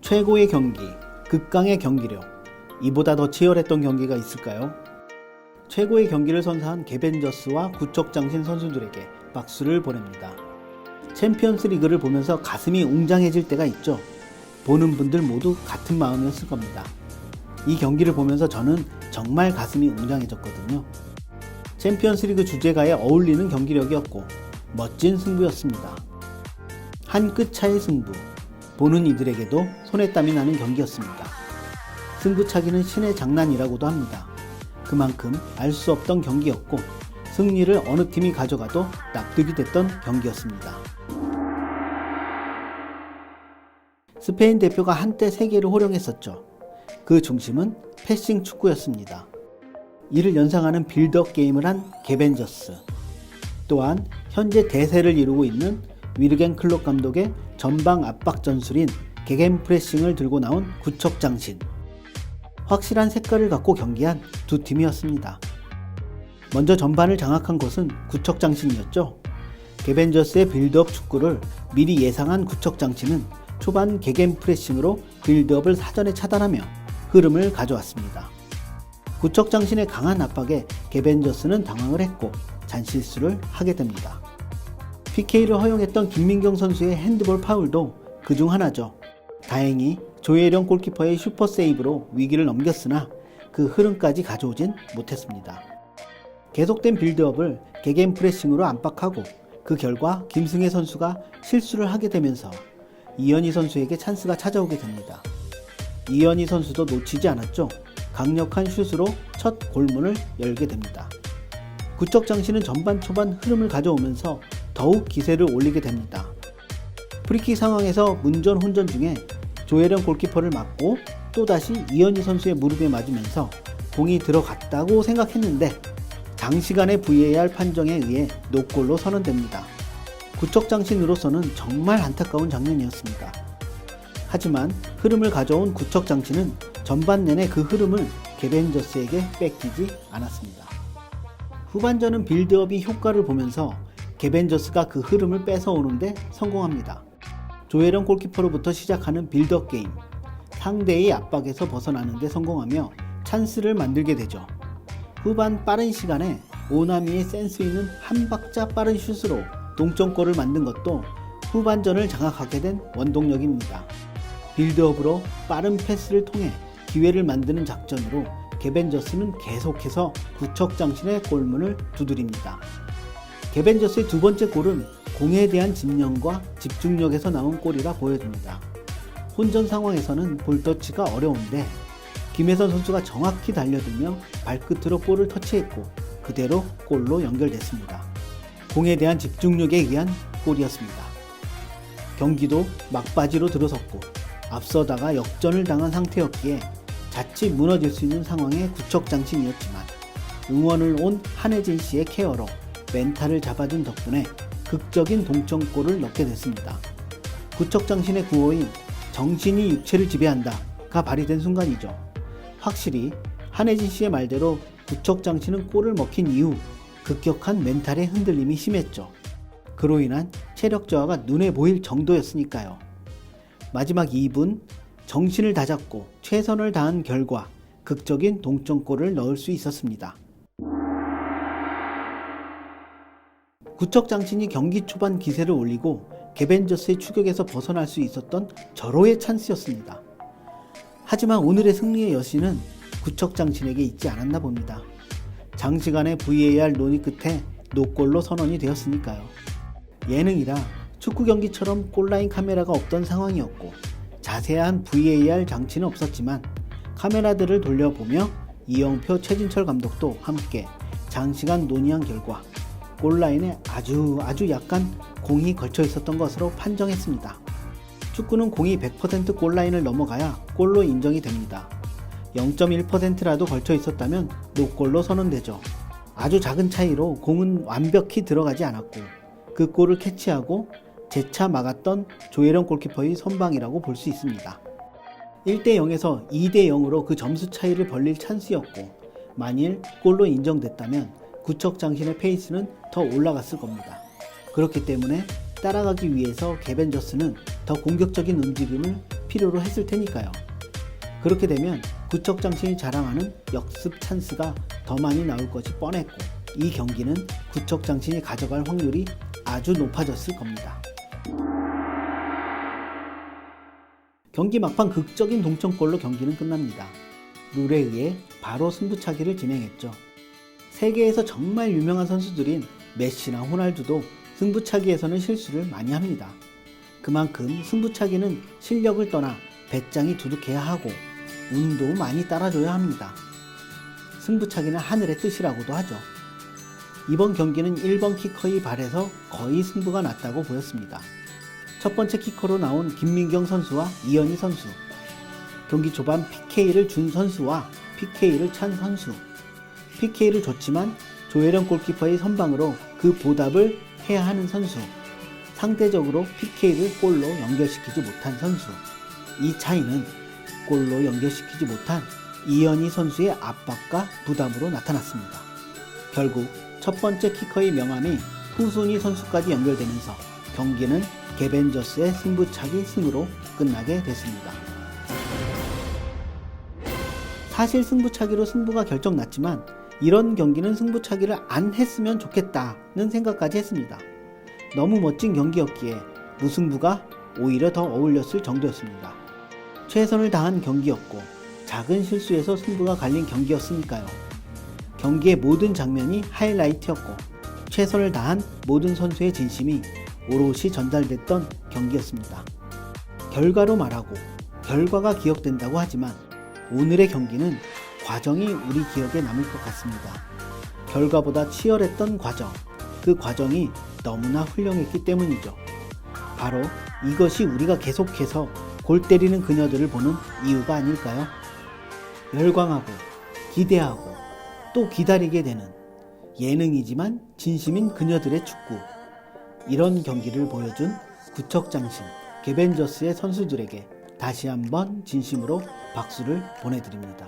최고의 경기, 극강의 경기력, 이보다 더 치열했던 경기가 있을까요? 최고의 경기를 선사한 개벤저스와 구척장신 선수들에게 박수를 보냅니다. 챔피언스 리그를 보면서 가슴이 웅장해질 때가 있죠. 보는 분들 모두 같은 마음이었을 겁니다. 이 경기를 보면서 저는 정말 가슴이 웅장해졌거든요. 챔피언스 리그 주제가에 어울리는 경기력이었고 멋진 승부였습니다. 한 끗 차의 승부, 보는 이들에게도 손에 땀이 나는 경기였습니다. 승부차기는 신의 장난이라고도 합니다. 그만큼 알 수 없던 경기였고 승리를 어느 팀이 가져가도 납득이 됐던 경기였습니다. 스페인 대표가 한때 세계를 호령했었죠. 그 중심은 패싱 축구였습니다. 이를 연상하는 빌드업 게임을 한 개벤저스, 또한 현재 대세를 이루고 있는 위르겐 클롭 감독의 전방 압박 전술인 게겐프레싱을 들고 나온 구척장신, 확실한 색깔을 갖고 경기한 두 팀이었습니다. 먼저 전반을 장악한 것은 구척장신이었죠. 개벤저스의 빌드업 축구를 미리 예상한 구척장신은 초반 게겐프레싱으로 빌드업을 사전에 차단하며 흐름을 가져왔습니다. 구척장신의 강한 압박에 개벤저스는 당황을 했고 잔실수를 하게 됩니다. PK를 허용했던 김민경 선수의 핸드볼 파울도 그중 하나죠. 다행히 조혜령 골키퍼의 슈퍼 세이브로 위기를 넘겼으나 그 흐름까지 가져오진 못했습니다. 계속된 빌드업을 게겐프레싱으로 압박하고 그 결과 김승혜 선수가 실수를 하게 되면서 이현희 선수에게 찬스가 찾아오게 됩니다. 이현희 선수도 놓치지 않았죠. 강력한 슛으로 첫 골문을 열게 됩니다. 구척장신은 전반 초반 흐름을 가져오면서 더욱 기세를 올리게 됩니다. 프리킥 상황에서 문전 혼전 중에 조혜령 골키퍼를 맞고 또다시 이현희 선수의 무릎에 맞으면서 공이 들어갔다고 생각했는데 장시간의 VAR 판정에 의해 노골로 선언됩니다. 구척장신으로서는 정말 안타까운 장면이었습니다. 하지만 흐름을 가져온 구척장신은 전반 내내 그 흐름을 개벤저스에게 뺏기지 않았습니다. 후반전은 빌드업이 효과를 보면서 개벤저스가 그 흐름을 뺏어오는데 성공합니다. 조혜령 골키퍼로부터 시작하는 빌드업 게임, 상대의 압박에서 벗어나는 데 성공하며 찬스를 만들게 되죠. 후반 빠른 시간에 오나미의 센스 있는 한 박자 빠른 슛으로 동점골을 만든 것도 후반전을 장악하게 된 원동력입니다. 빌드업으로 빠른 패스를 통해 기회를 만드는 작전으로 개벤저스는 계속해서 구척장신의 골문을 두드립니다. 개벤저스의 두 번째 골은 공에 대한 집념과 집중력에서 나온 골이라 보여집니다. 혼전 상황에서는 볼터치가 어려운데 김혜선 선수가 정확히 달려들며 발끝으로 볼을 터치했고 그대로 골로 연결됐습니다. 공에 대한 집중력에 의한 골이었습니다. 경기도 막바지로 들어섰고 앞서다가 역전을 당한 상태였기에 자칫 무너질 수 있는 상황의 구척장신이었지만 응원을 온 한혜진 씨의 케어로 멘탈을 잡아준 덕분에 극적인 동점골을 넣게 됐습니다. 구척장신의 구호인 정신이 육체를 지배한다가 발휘된 순간이죠. 확실히 한혜진 씨의 말대로 구척장신은 골을 먹힌 이후 급격한 멘탈의 흔들림이 심했죠. 그로 인한 체력 저하가 눈에 보일 정도였으니까요. 마지막 2분 정신을 다잡고 최선을 다한 결과 극적인 동점골을 넣을 수 있었습니다. 구척장신이 경기 초반 기세를 올리고 개벤저스의 추격에서 벗어날 수 있었던 절호의 찬스였습니다. 하지만 오늘의 승리의 여신은 구척장신에게 있지 않았나 봅니다. 장시간의 VAR 논의 끝에 노골로 선언이 되었으니까요. 예능이라 축구 경기처럼 골라인 카메라가 없던 상황이었고 자세한 VAR 장치는 없었지만 카메라들을 돌려보며 이영표, 최진철 감독도 함께 장시간 논의한 결과 골라인에 아주 약간 공이 걸쳐 있었던 것으로 판정했습니다. 축구는 공이 100% 골라인을 넘어가야 골로 인정이 됩니다. 0.1%라도 걸쳐 있었다면 노골로 선언되죠. 아주 작은 차이로 공은 완벽히 들어가지 않았고 그 골을 캐치하고 재차 막았던 조혜령 골키퍼의 선방이라고 볼 수 있습니다. 1대0에서 2대0으로 그 점수 차이를 벌릴 찬스였고 만일 골로 인정됐다면 구척장신의 페이스는 더 올라갔을 겁니다. 그렇기 때문에 따라가기 위해서 개벤저스는 더 공격적인 움직임을 필요로 했을 테니까요. 그렇게 되면 구척장신이 자랑하는 역습 찬스가 더 많이 나올 것이 뻔했고, 이 경기는 구척장신이 가져갈 확률이 아주 높아졌을 겁니다. 경기 막판 극적인 동점골로 경기는 끝납니다. 룰에 의해 바로 승부차기를 진행했죠. 세계에서 정말 유명한 선수들인 메시나 호날두도 승부차기에서는 실수를 많이 합니다. 그만큼 승부차기는 실력을 떠나 배짱이 두둑해야 하고 운도 많이 따라줘야 합니다. 승부차기는 하늘의 뜻이라고도 하죠. 이번 경기는 1번 키커의 발에서 거의 승부가 났다고 보였습니다. 첫 번째 키커로 나온 김민경 선수와 이현희 선수, 경기 초반 PK를 준 선수와 PK를 찬 선수, PK를 줬지만 조혜령 골키퍼의 선방으로 그 보답을 해야 하는 선수, 상대적으로 PK를 골로 연결시키지 못한 선수. 이 차이는 골로 연결시키지 못한 이현희 선수의 압박과 부담으로 나타났습니다. 결국 첫 번째 키커의 명함이 후순위 선수까지 연결되면서 경기는 개벤저스의 승부차기 승으로 끝나게 됐습니다. 사실 승부차기로 승부가 결정났지만 이런 경기는 승부차기를 안 했으면 좋겠다는 생각까지 했습니다. 너무 멋진 경기였기에 무승부가 오히려 더 어울렸을 정도였습니다. 최선을 다한 경기였고 작은 실수에서 승부가 갈린 경기였으니까요. 경기의 모든 장면이 하이라이트였고 최선을 다한 모든 선수의 진심이 오롯이 전달됐던 경기였습니다. 결과로 말하고 결과가 기억된다고 하지만 오늘의 경기는 과정이 우리 기억에 남을 것 같습니다. 결과보다 치열했던 과정, 그 과정이 너무나 훌륭했기 때문이죠. 바로 이것이 우리가 계속해서 골 때리는 그녀들을 보는 이유가 아닐까요? 열광하고 기대하고 또 기다리게 되는 예능이지만 진심인 그녀들의 축구. 이런 경기를 보여준 구척장신 개벤저스의 선수들에게 다시 한번 진심으로 박수를 보내드립니다.